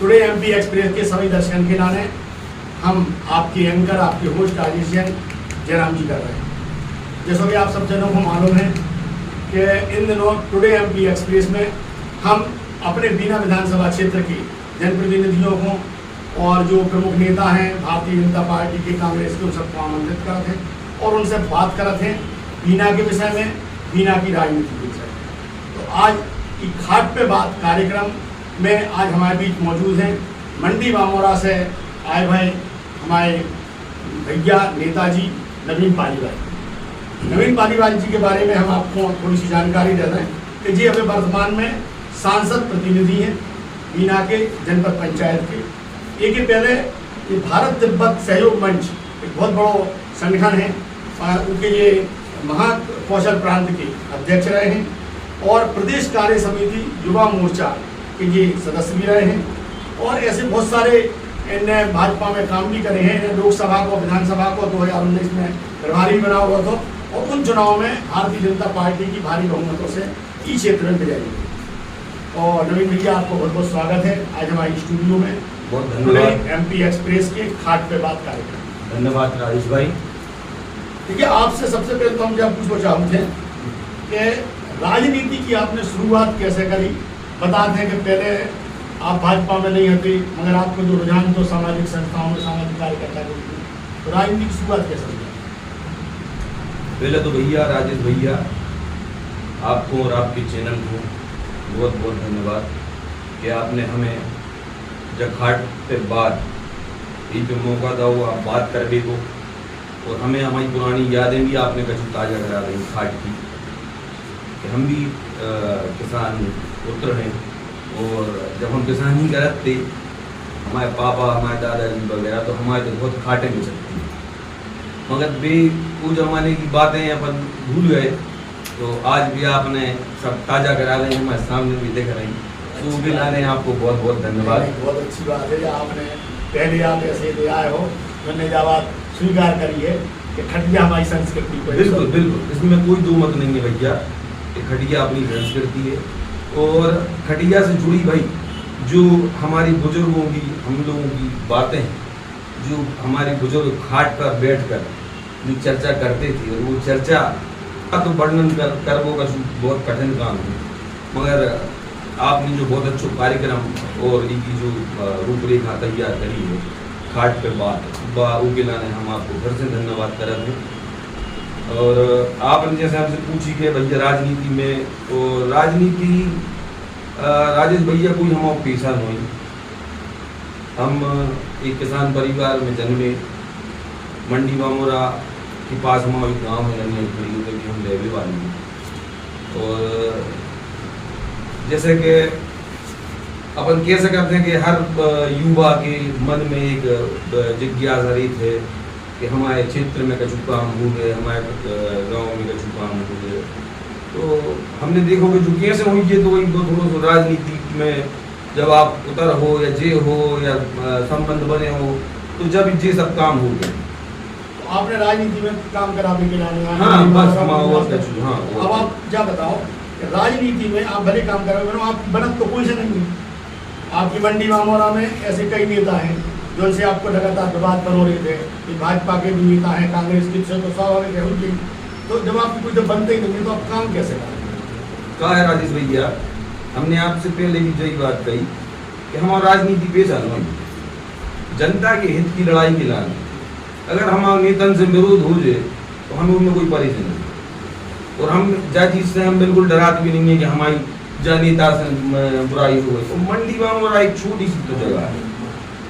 Today MP express के सभी दर्शकों के नाते हम आपके एंकर, आपके होस्ट राजेश जयराम जी कर रहे हैं। जैसा कि आप सब जनों को मालूम है कि इन दिनों टुडे एमपी एक्सप्रेस में हम अपने बीना विधानसभा क्षेत्र के जनप्रतिनिधियों को और जो प्रमुख नेता हैं भारतीय जनता पार्टी के, कांग्रेस के, उन सबको आमंत्रित करते हैं और उनसे बात करते हैं बीना के विषय में, बीना की राजनीति के विषय में। तो आज की खाट पे बात कार्यक्रम में आज हमारे बीच मौजूद हैं मंडी बामोरा से आए भाई हमारे भैया नेताजी नवीन पालीवाल। नवीन पालीवाल जी के बारे में हम आपको थोड़ी सी जानकारी दे रहे हैं कि जी अभी वर्तमान में सांसद प्रतिनिधि हैं बीना के जनपद पंचायत के। एक ही पहले ये भारत तिब्बत सहयोग मंच एक बहुत बड़ा संगठन है, उनके ये महाकौशल प्रांत के अध्यक्ष रहे हैं और प्रदेश कार्य समिति युवा मोर्चा के ये सदस्य भी रहे हैं और ऐसे बहुत सारे इनने भाजपा में काम भी करे हैं। इन्हें लोकसभा को, विधानसभा को 2019 में प्रभारी बना हुआ था और उन चुनाव में भारतीय जनता पार्टी की भारी बहुमतों से इस क्षेत्र में विजयी हुई। और नवीन भैया आपको बहुत बहुत स्वागत है आज हमारे स्टूडियो में। बहुत धन्यवाद। एमपी एक्सप्रेस के खाट पे बात कार्यक्रम। धन्यवाद राजेश भाई। ठीक है, आपसे सबसे पहले तो हम जब पूछना चाहते हैं कि राजनीति की आपने शुरुआत कैसे करी। बताते हैं कि पहले आप भाजपा में नहीं होते मगर आपको जो रुझान तो सामाजिक संस्थाओं में सामाजिक कार्यकर्ता को, तो राजनीति की शुरुआत कैसे हुई? पहले तो भैया राजेश भैया आपको और आपके चैनल को बहुत बहुत धन्यवाद कि आपने हमें जखाट पे बात ये पे मौका था वो आप बात कर भी दो और हमें हमारी पुरानी यादें भी आपने कछु ताज़ा करा रही खाट की कि हम भी किसान पुत्र हैं और जब हम किसानी करते हमारे पापा हमारे दादाजी वगैरह तो हमारे तो बहुत खाटे मिल सकती हैं मगर बे वो जमाने की बातें अपन भूल गए। तो आज भी आपने सब ताज़ा करा रहे हैं, हमारे सामने भी देख रहे हैं, तो उसके लिए आपको बहुत बहुत धन्यवाद। बहुत अच्छी बात है आपने पहले आप ऐसे ले आए हो, मैंने जब आप स्वीकार करी है कि खटिया हमारी संस्कृति को। बिल्कुल बिल्कुल, इसमें कोई दो मत नहीं है भैया, खटिया अपनी संस्कृति है और खटिया से जुड़ी भाई जो हमारी बुजुर्गों की, हम लोगों की बातें हैं, जो हमारे बुजुर्ग खाट पर बैठकर जो चर्चा करते थे और वो चर्चा तो वर्णन कर वो का बहुत कठिन काम है मगर आपने जो बहुत अच्छा कार्यक्रम और इनकी जो रूपरेखा तैयार करी है खाट पे बात उनके लाने हम आपको फिर से धन्यवाद कर रहे हैं। और आपने जैसे हमसे पूछी कि भैया राजनीति में, तो राजनीति राजेश भैया कोई हमारा पेशा नहीं। हम एक किसान परिवार में जन्मे, मंडी बामोरा के पास हमारा एक गाँव है उधर भी हम रहने वाले हैं। और जैसे कि अपन कह सकते हैं कि हर युवा के मन में एक जिज्ञासा रहती है कि हमारे क्षेत्र में कछु काम हो गए, हमारे गांव में कछु काम हो गए। तो हमने देखो कि जो कैसे हुई है तो वही थोड़ा सा राजनीति में जब आप उतर हो या जे हो या संबंध बने हो तो जब ये सब काम हो गए। तो आपने राजनीति में काम कराने के लिए अब आप क्या बताओ राजनीति में आप भले काम कर रहे हो, आपकी बनत तो कोई से नहीं है। आपकी मंडी बामोरा में ऐसे कई नेता हैं जो उनसे आपको लगातार विवाद बन रहे थे कि भाजपा के भी नेता हैं, कांग्रेस के तो स्वाभाविक है उनकी। तो जब आपकी कुछ जब बनते ही नहीं है तो आप काम कैसे करेंगे? कहा है राजेश भैया, हमने आपसे पहले भी यही बात कही कि हमारा राजनीति पेशा नहीं, जनता के हित की लड़ाई के लाने। अगर हमारे नेता से विरोध हो जाए तो हमें उनमें कोई परेशानी नहीं और हम जा चीज से हम बिल्कुल डराते भी नहीं है कि हमारी नेता से बुराई हो गई। तो मंडी बामोरा एक छोटी सी तो जगह है,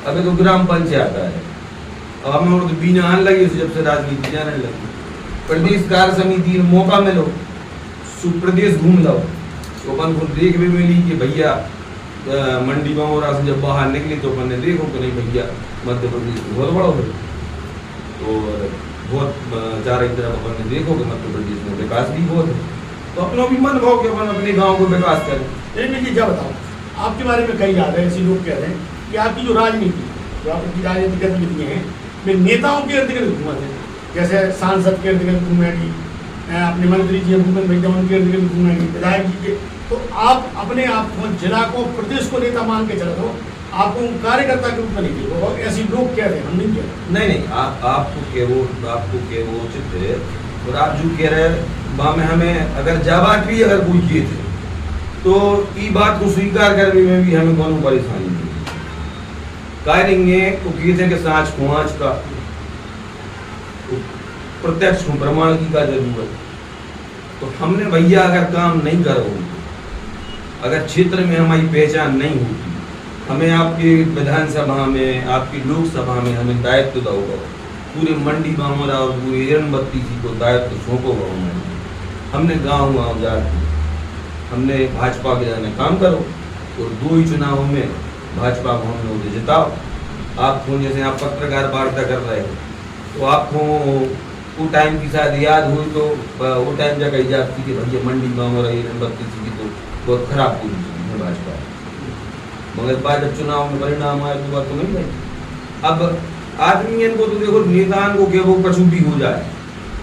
अभी तो ग्राम पंचायत है और हमें तो बीना आने लगे जब से राजनीति जाने लगी। प्रदेश कार्य समिति में मौका मिलो प्रदेश घूम लो तो अपन को देख भी मिली कि भैया मंडी बामोरा से जब बाहर निकली तो अपन ने देखो कि नहीं भैया मध्य प्रदेश बहुत बड़ा हो और बहुत चारों तरफ अपन ने देखो कि मध्य प्रदेश में विकास भी बहुत है। तो अपना भी मन भाव कि अपन अपने गांव को विकास करें। लेकिन क्या बताओ आपके बारे में कई याद है, ऐसे लोग कह रहे हैं कि आपकी जो राजनीति जो आपकी राजनीतिक गतिविधियाँ हैं वे नेताओं के इर्द गिर्द घूमते हैं, जैसे सांसद के इर्द गिर्द घूमेगी, अपने मंत्री जी भूपेंद्र भाई जवान के इर्द गिर्द घूमेगी, विधायक जी के। तो आप अपने आप को जिला को प्रदेश को नेता मान के चलते हो, आपको कार्यकर्ता के रूप में नहीं किया, और ऐसे लोग कह रहे हैं, हम नहीं कह रहे। नहीं आपको के वो उचित है। और आप जो कह रहे हैं वहाँ में हमें अगर जाबात भी अगर कोई किए थे तो ये बात को स्वीकार करने में भी हमें कोनो परेशानी नहीं कह देंगे तो किए थे कि सांच खुआच का प्रत्यक्ष प्रमाण की का जरूरत। तो हमने भैया अगर काम नहीं करो, अगर क्षेत्र में हमारी पहचान नहीं होती, हमें आपकी विधानसभा में, आपकी लोकसभा में हमें दायित्व दो होगा, पूरे मंडी बामरा और पूरे हिरनबत्ती जी को दायित्व सौंपो होगा। हमने गाँव जाके हमने भाजपा के जाने काम करो और 2 ही चुनावों में भाजपा को हम लोग जिताओ। आपको जैसे आप पत्रकार वार्ता कर रहे हो तो आपको वो टाइम की शायद याद हुई तो वो टाइम जगह इजाद की कि भैया मंडी बामरा हिरनबत्ती जी की तो बहुत खराब पोजीशन है भाजपा, मगर बाद जब चुनाव में परिणाम आए तो बात तो नहीं भाई। अब आदमी इनको तो देखो नेता को क्या वो कछु भी हो जाए,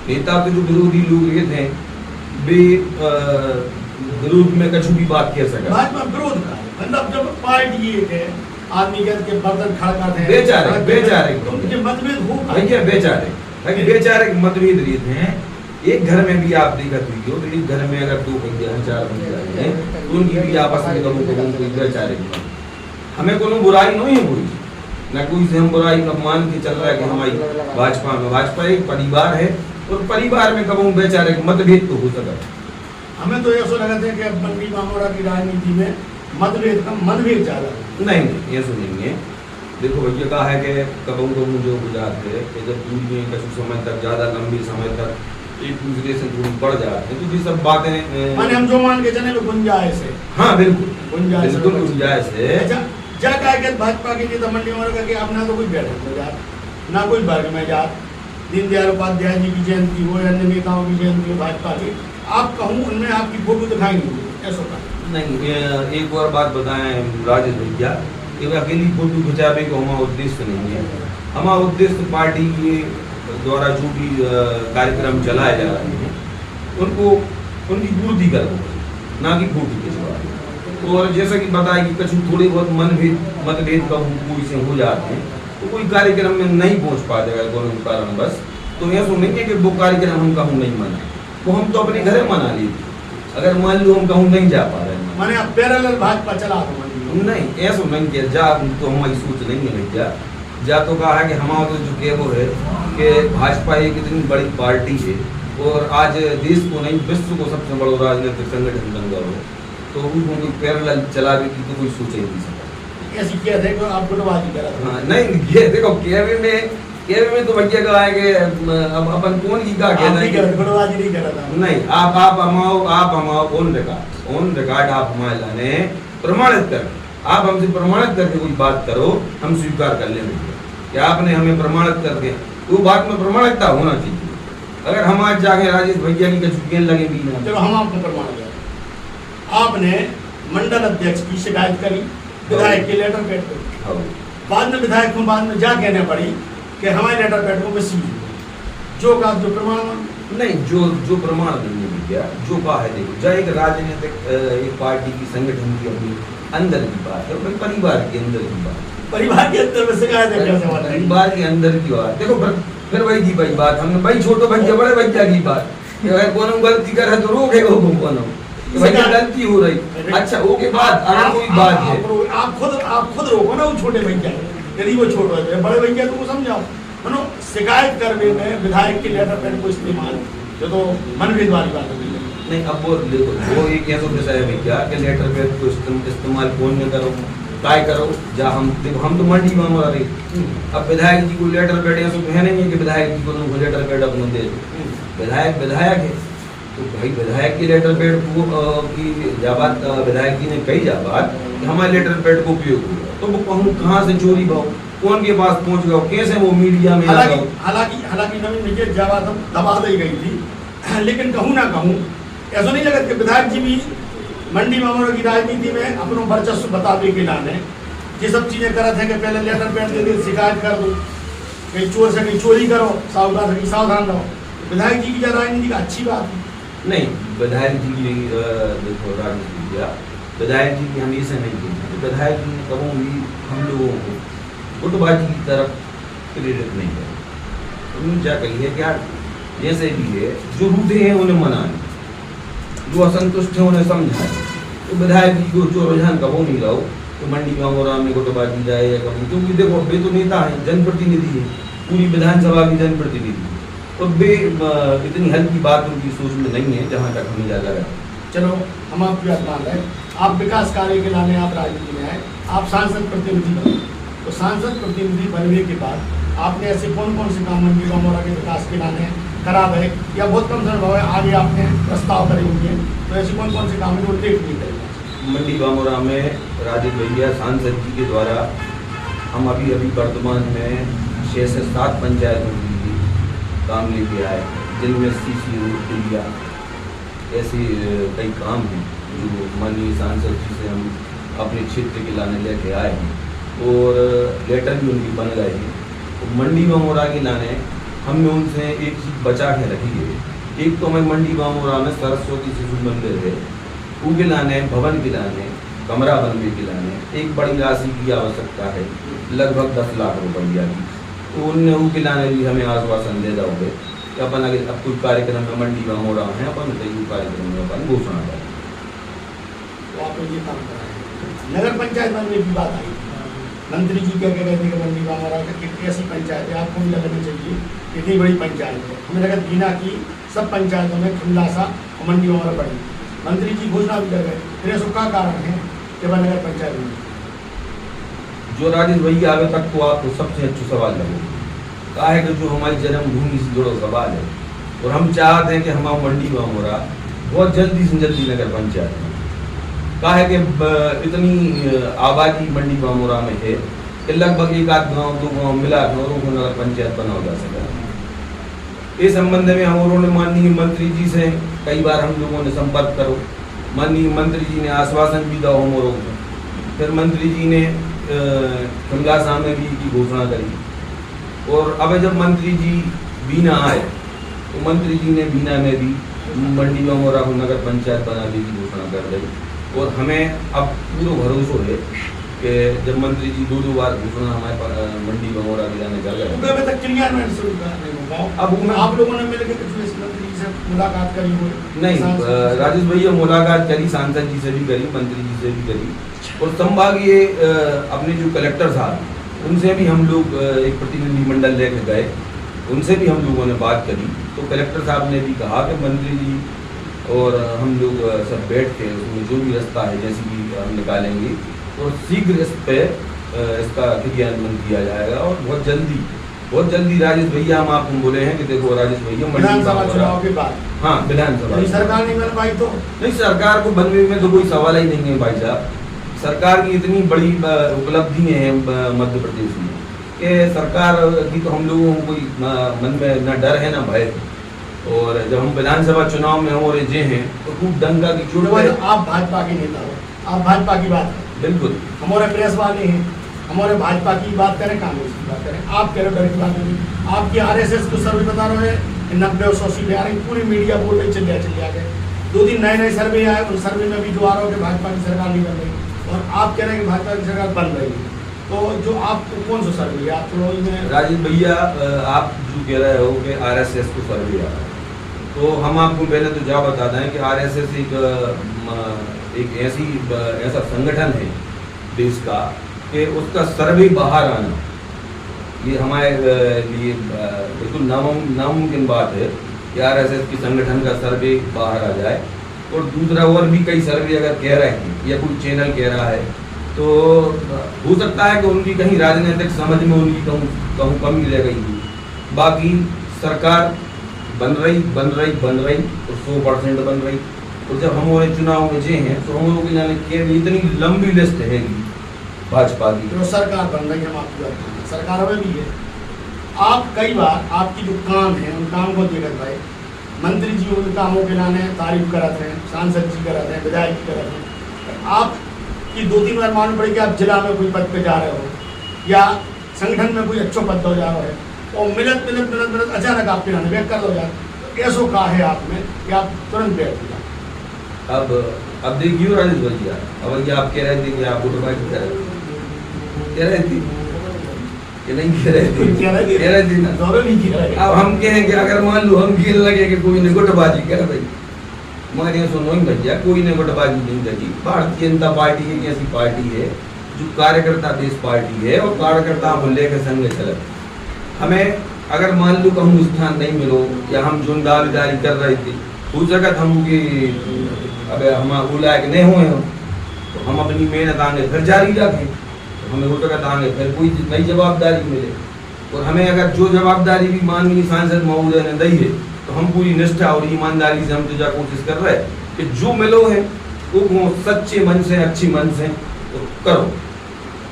नेता के जो विरोधी लोग ये थे वे विरोध में कछु भी बात कह सके। भाजपा विरोध का मतलब जब पार्टी ये है आदमी के बर्तन खड़का थे बेचारे उनके मतभेद हो भैया बेचारे मतभेद रहे थे। एक घर में भी आप देखा हो तो एक घर में अगर 2 भैया 4 भैया हैं तो उनकी भी आपस में कोई बेचारे हमें कोनो बुराई नहीं है, कोई ना कोई से हम बुराई का मान के चल रहा है कि हमारी भाजपा एक परिवार है और परिवार में कभी बेचारे मतभेद तो हो सकता है। हमें तो ऐसा लगा था कि मंडी बामोरा की राजनीति में मतभेद कम मनभेद ज्यादा नहीं ये सुनेंगे। देखो भैया कहा है कि कबू जो गुजरात है कि जब दूरी में कुछ समय तक ज्यादा लंबी समय तक एक दूसरे से दूरी बढ़ जाते हैं तो ये सब बातें माने हम जो मान के चले गुंजाइश है। हाँ बिल्कुल गुंजाइश है। जा कहा कि भाजपा के नेता मंडी बामोरा का कि आप ना तो कोई बैठक में जात ना कोई वर्ग में जात, दीनदयाल उपाध्याय जी की जयंती हो, अन्य नेताओं की जयंती हो भाजपा की, आप कहूँ उनमें आपकी फोटो दिखाई नहीं, ऐसा कहा नहीं। एक और बात बताएं राजेश भैया, अकेली फोटो खिंचावे का हमारा उद्देश्य नहीं है। हमारा उद्देश्य पार्टी के द्वारा जो भी कार्यक्रम चलाए जा रहे हैं उनको उनकी पूर्ति करो, ना कि फोटो खिंचवा। और जैसा कि बताया कि कुछ थोड़े बहुत मतभेद का कोई से हो जाते हैं तो कोई कार्यक्रम में नहीं पहुंच पाते कोई कारण बस, तो यह सुनेंगे कि वो कार्यक्रम हम कहूँ नहीं मना, वो हम तो अपने घर मना लेते। अगर मान लो हम कहूँ नहीं जा पा रहे हैं माने आप पैरेलल भाजपा चला नहीं, ऐसा नहीं किया जा तो हमारी सोच नहीं है भैया। जा तो कहा है कि हमारा तो जो कह वो है कि भाजपा एक इतनी बड़ी पार्टी है और आज देश को नहीं विश्व को सबसे बड़ा राजनीतिक संगठन बन गया हो तो उनको कोई पैरेलल चलाने की तो कोई सोच ही नहीं सकता। ऐसी क्या देखो आप गुटबाजी कर रहे हैं। नहीं ये देखो केवे में तो भैया कहा है कि अब अपन कौन की का कहना है गुटबाजी नहीं कर रहा नहीं। आप हमाओ ऑन रिकॉर्ड आप हमारे लाने प्रमाणित कर, आप हमसे प्रमाणित करके कोई बात करो, हम स्वीकार कर लेंगे कि आपने हमें प्रमाणित करके वो बात में प्रमाणिकता होना चाहिए। अगर हम आज जाके राजेश भैया की कचुकियां लगे भी ना, चलो हम आपको प्रमाण दें। आपने मंडल अध्यक्ष की शिकायत करी विधायक के लेटर पैड पर, बाद में विधायक को बाद में जा कहने पड़ी कि हमारे लेटर पैड को मिसयूज जो का जो प्रमाण नहीं, जो प्रमाण नहीं है भैया, जो कहा है देखो जो एक राजनीतिक एक पार्टी की संगठन की अपनी अंदर की बात है, अपने परिवार के अंदर की बात, परिवार के अंदर में शिकायत है क्या सवाल है? परिवार के अंदर की बात देखो फिर वही की भाई बात हमने भाई छोटो भैया बड़े भैया की बात कि अगर कोनो गलती करे तो रोकेगा वो कोनो भैया गलती हो रही। अच्छा वो के बाद अगर कोई बात है आप खुद रोको ना वो छोटे भैया, यदि वो छोटे है बड़े भैया को समझाओ। मानो शिकायत करने में विधायक के लेटर पैड को इस्तेमाल जो तो मनभेद वाली बात है नहीं। अब वो देखो वो एक ऐसा विषय है भैया कि लेटर पैड को इस्तेमाल कौन न करो काय करो जा हम देखो हम तो मंडी में हमारा रही। अब विधायक जी को लेटर पैड ऐसा तो है नहीं कि विधायक जी को लेटर पैड अपने दे विधायक है तो भाई विधायक की लेटर पैड को की जाबात विधायक जी ने कही जाबात कि हमारे लेटर पैड को उपयोग हुआ तो वो कहूँ कहाँ से चोरी भाव कौन के पास पहुंच गया कैसे वो मीडिया में हालांकि नवीन विजय जाबात हम दबा दी गई थी, लेकिन कहूँ ना कहूँ ऐसा नहीं लगा कि विधायक जी भी मंडी बामोरा की राजनीति में अपनों वर्चस्व बतावे के लाने ये सब चीजें करते हैं कि पहले लेटर पैड दे दे शिकायत कर दो, कहीं चोर से कहीं चोरी करो, सावधान से कहीं सावधान रहो। विधायक जी की राजनीति का अच्छी बात है नहीं। विधायक जी की देखो राजनीति विधायक जी की हमेशा नहीं विधायक जी ने कभी भी हम लोगों को गुटबाजी की तरफ प्रेरित नहीं है। उन्होंने क्या कही है कि यार जैसे भी है, जो रूठे हैं उन्हें मनाएं, जो असंतुष्ट हैं उन्हें समझाएं। तो विधायक जी को जो रुझान कभी नहीं रहो तो मंडी बामोरा में गुटबाजी जाए या कभी, क्योंकि देखो वे तो नेता हैं, जनप्रतिनिधि हैं, पूरी विधानसभा की जनप्रतिनिधि, तो वे इतनी हल्की बात उनकी सोच में नहीं है जहाँ तक हमें लगा है। चलो हम आपकी बात मान रहे हैं, आप विकास कार्य के लाने आप राजनीति में आए, आप सांसद प्रतिनिधि बने, तो सांसद प्रतिनिधि बनने के बाद आपने ऐसे कौन कौन से काम मंडी बामोरा के विकास के लाने करा गए या बहुत कम संभव है आगे आपने प्रस्ताव करे होंगे, तो ऐसे कौन कौन से काम है जो उल्लेख नहीं करेंगे? मंडी बामोरा में राजेश भैया सांसद जी के द्वारा हम अभी वर्तमान में 6 से 7 पंचायतों के लिए काम लेके आए, जिनमें सीसी रोड पुलिया ऐसे कई काम हैं जो माननीय सांसद जी से हम अपने क्षेत्र के लाने लेके आए हैं और लेटर भी उनकी बन गए हैं। तो मंडी बामोरा के लाने हमने उनसे एक चीज़ बचा के रखी है। एक तो हमें मंडी बामोरा में सरस्वती शिशु मंदिर है, उनके लाने भवन के लाने कमरा बनने के लाने एक बड़ी राशि की आवश्यकता है, लगभग 10 लाख रुपया की। तो उनने उनके लाने भी हमें आश्वासन दे दो कि अपन अगर अब कोई कार्यक्रम में मंडी बामोरा है अपन कई कार्यक्रम में अपन घोषणा करें। तो आप ये काम कर रहे हैं। नगर पंचायत बनने की बात आई, मंत्री जी क्या कहते थे कि मंडी बामोरा की ऐसी पंचायत है, आपको भी लगनी चाहिए इतनी बड़ी पंचायत है। हमें लगा बीना की सब पंचायतों में खिमलासा और मंडी बामोरा पड़ी, मंत्री जी घोषणा भी कर गए, फिर ऐसा क्या कारण है कि वह नगर पंचायत में? जो राजेश भैया आगे तक तो आपको सबसे अच्छा सवाल लगे कहा है कि जो हमारी जन्मभूमि से जुड़ा सवाल है और हम चाहते हैं कि हमारा मंडी बामोरा बहुत जल्दी से जल्दी नगर पंचायत में कहा है कि इतनी आबादी मंडी बामोरा में है कि लगभग 1 आध गाँव 2 गाँव मिला को नगर पंचायत बनाया जा सके। इस संबंध में हम लोगों ने माननीय मंत्री जी से कई बार हम लोगों ने संपर्क करो, माननीय मंत्री जी ने आश्वासन भी दिया हम लोगों को, फिर मंत्री जी ने खिमलासा में भी की घोषणा करी और अब जब मंत्री जी बीना आए तो मंत्री जी ने बीना में भी मंडी बामोरा को नगर पंचायत बनाने की घोषणा कर दी और हमें अब पूरा भरोसा है कि जब मंत्री जी 2 बार घोषणा हमारे मंडी बामोरा के जाने कर गए अभी तक क्रियान्वयन शुरू नहीं होगा। अब आप लोगों ने मिलकर मंत्री जी से मुलाकात करी हो? नहीं, राजेश भैया मुलाकात करी, सांसद जी से भी करी, मंत्री जी से भी करी और संभागीय अपने जो कलेक्टर साहब उनसे भी हम लोग एक प्रतिनिधि मंडल लेकर गए, उनसे भी हम लोगों ने बात करी। तो कलेक्टर साहब ने भी कहा कि मंत्री जी और हम लोग सब बैठ के उसमें जो भी रास्ता है जैसे भी हम निकालेंगे और शीघ्र इस पे इसका क्रियान्वयन किया जाएगा और बहुत जल्दी राजेश भैया हम आपको बोले हैं कि देखो राजेश भैया विधानसभा चुनाव के बाद, हाँ विधानसभा सरकार नहीं बन पाई तो नहीं, सरकार को बनने में तो कोई सवाल ही नहीं है भाई साहब। सरकार की इतनी बड़ी उपलब्धि है मध्य प्रदेश में कि सरकार की तो हम लोगों को कोई मन में न डर है न भय। और जब हम विधानसभा चुनाव में हो रहे हैं तो खूब दंगा की चोट है। आप भाजपा के नेता हो, आप भाजपा की बात करें, बिल्कुल हमारे प्रेस वाले हैं, हमारे भाजपा की बात करें, कांग्रेस की बात करें, आप कह रहे हो डर की बात नहीं। आपकी RSS को सर्वे बता रहे हैं 90-100 सीटें आ रही, पूरी मीडिया बोल रही चलिए आ गए। 2 दिन नए सर्वे आए, उन सर्वे में भी जो आ रहा हो कि भाजपा की सरकार नहीं बन रही और आप कह रहे हैं कि भाजपा की सरकार बन रही है। तो जो आप कौन सा सर्वे है आप में? राजेश भैया आप जो कह रहे हो कि RSS को सर्वे आ रहा है, तो हम आपको पहले तो जा बता दें कि RSS एक ऐसा संगठन है देश का कि उसका सर्वे बाहर आना ये हमारे लिए बिल्कुल नामुमकिन बात है कि RSS की संगठन का सर्वे बाहर आ जाए। और दूसरा और भी कई सर्वे अगर कह रहे हैं या कोई चैनल कह रहा है तो हो सकता है कि उनकी कहीं राजनीतिक समझ में उनकी कहूँ कमी रह गई। बाकी सरकार बन रही और 100% बन रही। और जब हमारे चुनाव में जे हैं तो हम लोग जाने इतनी लंबी लिस्ट है भाजपा की। तो सरकार बन रही है, हम आपकी बात करें, सरकार में भी है। आप कई बार आपकी जो काम है उन काम को देखकर भाई मंत्री जी उन कामों के लाने तारीफ कराते हैं, सांसद जी कराते हैं, विधायक जी कराते हैं। आपकी 2-3 बार मालूम पड़ी कि आप जिला में कोई पद पे जा रहे हो या संगठन में कोई अच्छा पद हो जा रहा है और मिलत अचानक आपके लाने बैक कर दो जाए, ऐसो का है आप में कि आप तुरंत बैठ जाए। अब अब देखियो राजेश भैया, अब भैया आप कह रहे थे कि आप गुटबाजी कह रहे थे कि नहीं कह रहे थे? कह रहे थे ना। दोनों नहीं कह रहे। अब हम कहें कि अगर मान लो हम खेल लगे कि कोई ने गुटबाजी कर भाई, मगर ये सुनो ही भैया, कोई ने गुटबाजी नहीं करी। भारतीय जनता पार्टी एक ऐसी पार्टी है जो कार्यकर्ता देश पार्टी है और कार्यकर्ता को लेकर संग चले। हमें अगर मान लो कहूँ स्थान नहीं मिलो या हम जो दावेदारी कर रहे थे उस जगह हम कि अब हम वो लायक नहीं हुए हो तो हम अपनी मेहनत आगे फिर जारी रखें, तो हमें वो जगह आगे फिर कोई नई जवाबदारी मिले। और हमें अगर जो जवाबदारी भी माननीय सांसद महोदय ने दी है तो हम पूरी निष्ठा और ईमानदारी से हम तो कोशिश कर रहे हैं कि जो मिलो है वो सच्चे मन से अच्छी मन से तो करो।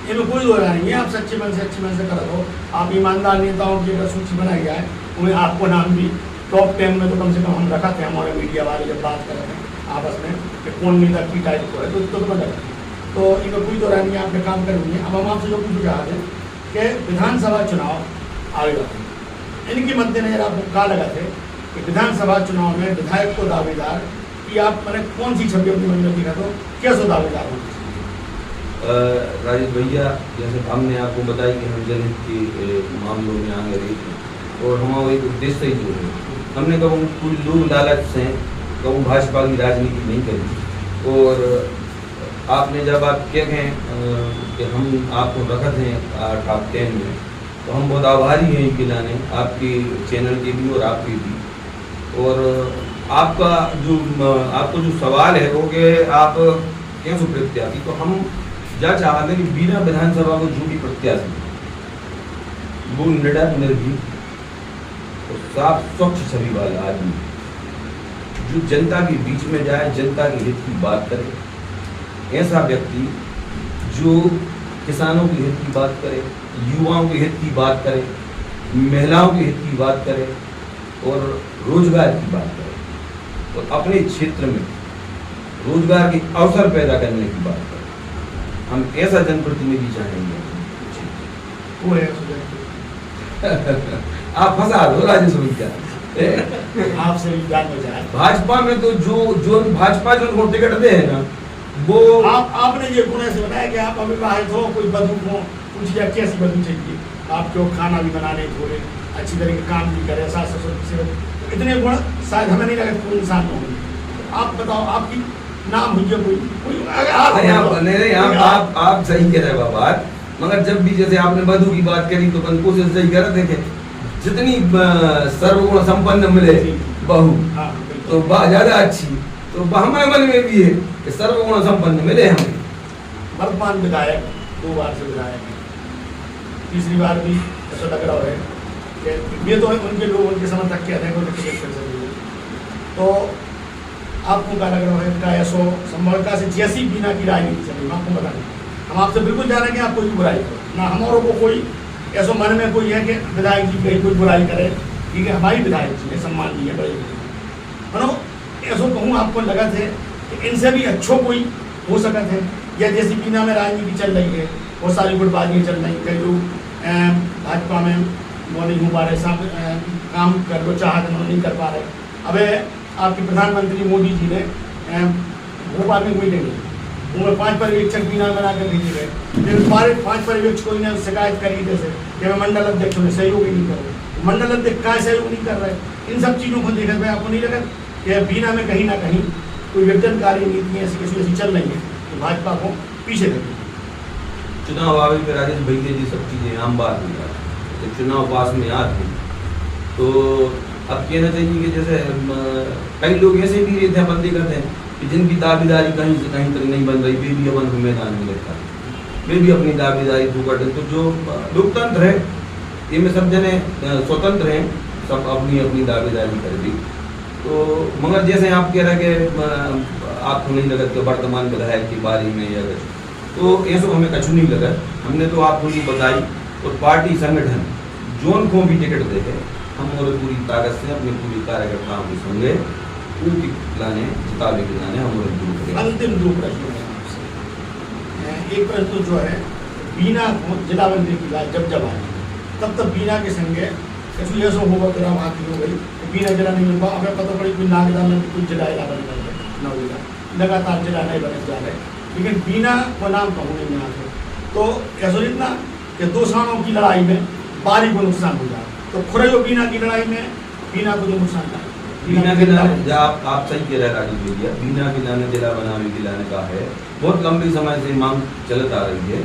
इनमें कोई दो नहीं है, आप सच्चे मन से अच्छे मन से करो। आप ईमानदार नेताओं की अगर सूची बनाई जाए उन्हें आपको नाम भी टॉप 10 में तो कम से कम हम रखा थे। हमारे मीडिया वाले जब बात कर रहे थे आपस में कि कौन नेता की टाइप को है तो लगा। तो इनमें कोई दो नहीं है, आपने काम करेंगे। अब हम आपसे जो पूछ रहा है कि विधानसभा चुनाव आएगा, इनके मद्देनजर आपको कहा लगा थे कि विधानसभा चुनाव में विधायक को दावेदार कि आप मैंने कौन सी छवि अपनी मन में दिखा दो, कैसे दावेदार होंगे? राजेश भैया, जैसे हमने आपको बताया कि हम जनहित के मामलों में आगे रही थी और हमारा एक उद्देश्य ही जो है, हमने कभी कोई लोग लालच से कभी भाजपा की राजनीति नहीं करी। और आपने जब आप कहें कि हम आपको रखत हैं टॉप 10 में, तो हम बहुत आभारी हैं इनके लाने, आपके चैनल के भी और आपके भी। और आपको जो सवाल है वो कि आप कैसे प्रत्याशी, तो हम जा चाहते कि बिना विधानसभा को जो भी प्रत्याशी वो निडर निर्भीक और साफ स्वच्छ छवि वाला आदमी जो जनता के बीच में जाए, जनता के हित की बात करे। ऐसा व्यक्ति जो किसानों के हित की बात करे, युवाओं के हित की बात करे, महिलाओं के हित की बात करे और रोजगार की बात करे और अपने क्षेत्र में रोजगार के अवसर पैदा करने की बात करे। हम ऐसा जनप्रतिनिधि चाहेंगे। वो है आप फंसा दो राजेश भैया। आपसे भी जानना चाहे भाजपा में तो जो भाजपा जो टिकट दे है ना वो आपने ये गुण ऐसे बनाया कि आप अविवाहित हो, कोई बधू हो, कुछ या कैसी बधू चाहिए आपको, खाना भी बनाने थोड़े अच्छी तरीके काम भी करे, सास ससुर से इतने गुण शायद हमें नहीं लगे कोई इंसान में होंगे। आप बताओ आपकी नाम हुई कोई आप सही कह रहे बाबा, मगर जब भी जैसे आपने बधू की बात करी तो कोशिश सही कर देखे जितनी सर्वगुण संपन्न मिले बहू तो ज्यादा अच्छी, तो हमारे मन में भी है कि सर्वगुण संपन्न मिले हमें। वर्तमान विधायक 2 बार से विधायक है, तीसरी बार भी ऐसा लग रहा है कि ये तो उनके लोग उनके समर्थक कहते हैं तो आपको क्या लग रहा है का ऐसो संभवतः से जैसी बीना की राजनीति चल रही है आपको बता दें। हम आपसे बिल्कुल जानेंगे आप कोई बुराई करो ना, हमारों को कोई ऐसा मन में कोई है कि विधायक जी कहीं कोई बुराई करे, ठीक है हमारी विधायक जी है, सम्मान दी है बड़े मनो ऐसा कहूँ आपको लगा थे कि इनसे भी अच्छो कोई हो सकता है, या जैसी बीना में राजनीति चल रही है बहुत सारी गुटबाजियाँ चल रही, कई लोग भाजपा में वो नहीं हो पा रहे, काम कर लो चाहते नहीं कर पा रहे। अब आपके प्रधानमंत्री मोदी जी ने भोपाल में मीटिंग ली, उनमें 5 पर्यवेक्षक बीना बना कर भेजे गए, फिर 5 पर्यवेक्षकों ने शिकायत करी जैसे कि मैं मंडल अध्यक्षों ने सहयोग ही नहीं कर रहे, मंडल अध्यक्ष का सहयोग नहीं कर रहे। इन सब चीज़ों को देखकर आपको नहीं लगा कि बीना में कहीं ना कहीं कोई विघटनकारी नीतियाँ ऐसी चल रही हैं तो भाजपा को पीछे रखी? चुनाव आवे पे राजेश भैया जी सब चीज़ें आम बात हो जाती, तो चुनाव पास में आते तो अब कहना चाहिए कि जैसे कई लोग ऐसे भी रहते हैं बंदी करते हैं कि जिनकी दावेदारी कहीं से कहीं तक नहीं बन रही, वे भी अपन मैदान में रहता है, वे भी अपनी दावेदारी को करते। तो जो लोकतंत्र है इनमें सब जने स्वतंत्र हैं, सब अपनी अपनी दावेदारी कर दी। तो मगर जैसे आप कह रहे कि आपको नहीं लगा कि वर्तमान विधायक के बारे में या तो ऐसा हमें कछु नहीं लगा। हमने तो आपको ये बताई और पार्टी संगठन जोन को भी टिकट देते हम और पूरी ताकत से अपने पूरी कार्यकर्ताओं के संगे उनकी लाने जितावे के लाने हम और अंतिम 2 प्रश्न है आपसे। एक प्रश्न जो है बीना जिला मंत्री की बात जब आई तब बीना के संगे ऐसा होगा तेरा बात हो गई, बीना जिला नहीं मिल पाओ, हमें पता पड़ी कोई नागदा में कोई जिला बन गया है नौजिला, लगातार जिला नहीं बने जा रहे, लेकिन बीना को नाम कहूँ नहीं यहाँ से। तो ऐसा इतना कि दो सानों की लड़ाई में बारी को नुकसान हो जाए, तो खुरैयो बीना की लड़ाई में बीना को जो नुकसान था, बीना के लाने आप सही कह रहे हैं राजू भैया, बीना के लाने जिला बनावे के लाने का है बहुत लंबी समय से मांग चलत आ रही है।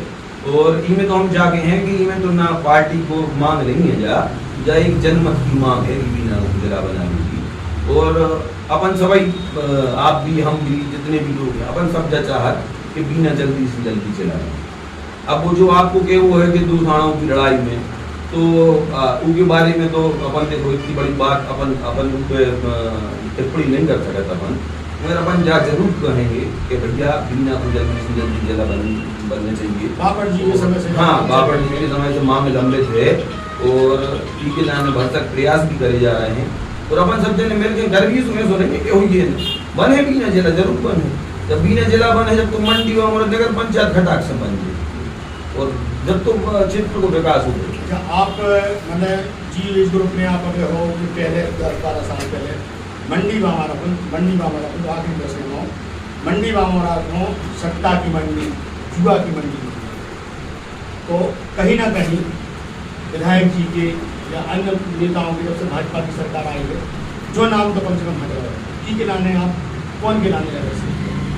और इनमें तो हम जाके हैं कि इनमें तो ना पार्टी को मांग नहीं है जा एक जनमत की मांग है कि बीना को जिला बनाने की। और अपन सभी आप भी हम भी जितने भी लोग हैं अपन सब जा चाहत कि बीना जल्दी से जल्दी चला। अब वो जो आपको के वो है कि दो थानों की लड़ाई में तो उनके बारे में तो अपन देखो इतनी बड़ी बात अपन उन पे टिप्पणी नहीं कर सकते अपन, मगर अपन जा जरूर कहेंगे कि भैया बीना को जल्दी से जल्दी जिला बनने चाहिए। बाबर जी के समय से, हाँ बाबर जी के समय से मांग लंबित है और इनके लाने भरसक प्रयास भी करे जा रहे हैं। और अपन सब जने मिलकर घर भी सुने सुनेंगे कि हुई बने बीना जिला जरूर बने। जब बीना जिला बने जब तो मंडी व हमारा नगर पंचायत खटाक से बन जाए और जब तो क्षेत्र को विकास हो गया। क्या आप मैंने जी इस ग्रुप में आप अगर हो कि पहले 10-12 साल पहले मंडी बामारा आखिरी दस में मंडी बामारा को सट्टा की मंडी, जुआ की मंडी, तो कहीं ना कहीं विधायक जी के या अन्य नेताओं की जब से भाजपा की सरकार आई है, जो नाम तो कम से कम हटा है की के लाने आप कौन के लाने लगे?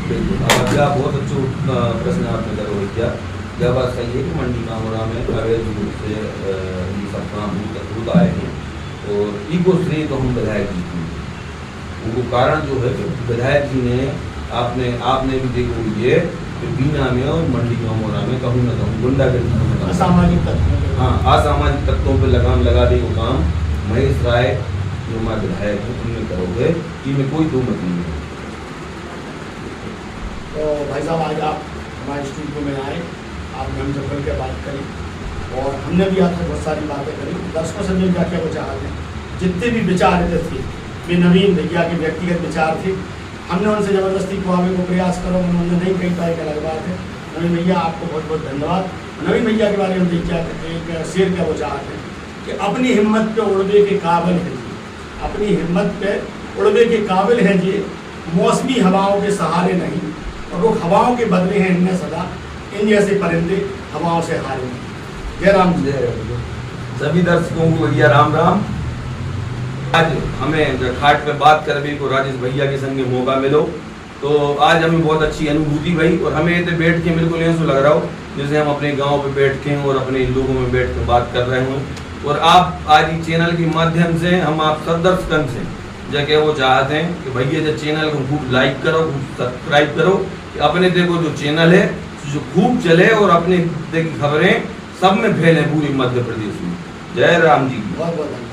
बिल्कुल आप बहुत अच्छा प्रश्न आपने करो भैया। यह बात सही है कि मंडी कामोरा में अवैध रूप से ये सब काम होता आए हैं और इको श्रेय तो हम विधायक जी की उनको कारण जो है कि विधायक जी ने आपने भी देखो ये बीना में और मंडी कामोरा में कहूँ ना कहूँ गुंडागर्दी में असामाजिक तत्व, हाँ असामाजिक तत्वों पर लगाम लगा दे वो काम महेश राय जो हमारे विधायक हैं उनमें करोगे इनमें कोई दो मत नहीं है। तो भाई साहब आज आप हमारे स्टूडियो में आए, आपने हमसे खुल के बात करी और हमने भी आपसे बहुत सारी बातें करी। दर्शकों से मिल क्या वो चाहते हैं, जितने भी विचार थे वे नवीन भैया के व्यक्तिगत विचार थे, हमने उनसे ज़बरदस्ती खुआने को प्रयास करो, उन्होंने नहीं कही पाए क्या अलग बात है। नवीन भैया आपको बहुत बहुत धन्यवाद। नवीन भैया के बारे में देखिए एक शेर क्या वो चाहते हैं कि अपनी हिम्मत पे उड़ने के काबिल है जी, अपनी हिम्मत पे उड़ने के काबिल हैं जी, मौसमी हवाओं के सहारे नहीं, और वो हवाओं के बदले हैं इनमें सदा, इन जैसे परिंदे हवाओं से हारे नहीं। जय राम जी। सभी दर्शकों को भैया राम राम। आज हमें खाट पे बात करने को राजेश भैया के संग मौका मिलो तो आज हमें बहुत अच्छी अनुभूति भई और हमें इतने बैठ के बिल्कुल ऐसा लग रहा हो जैसे हम अपने गांव पे बैठ के और अपने लोगों में बैठ के बात कर रहे हों। और आप आज इस चैनल के माध्यम से हम आप सब दर्शकों से जगह वो चाहते हैं कि भैया जो चैनल को खूब लाइक करो, खूब सब्सक्राइब करो, अपने देखो जो चैनल है जो खूब चले और अपने खबरें सब में फैले पूरी मध्य प्रदेश में। जय राम जी। बहुत बहुत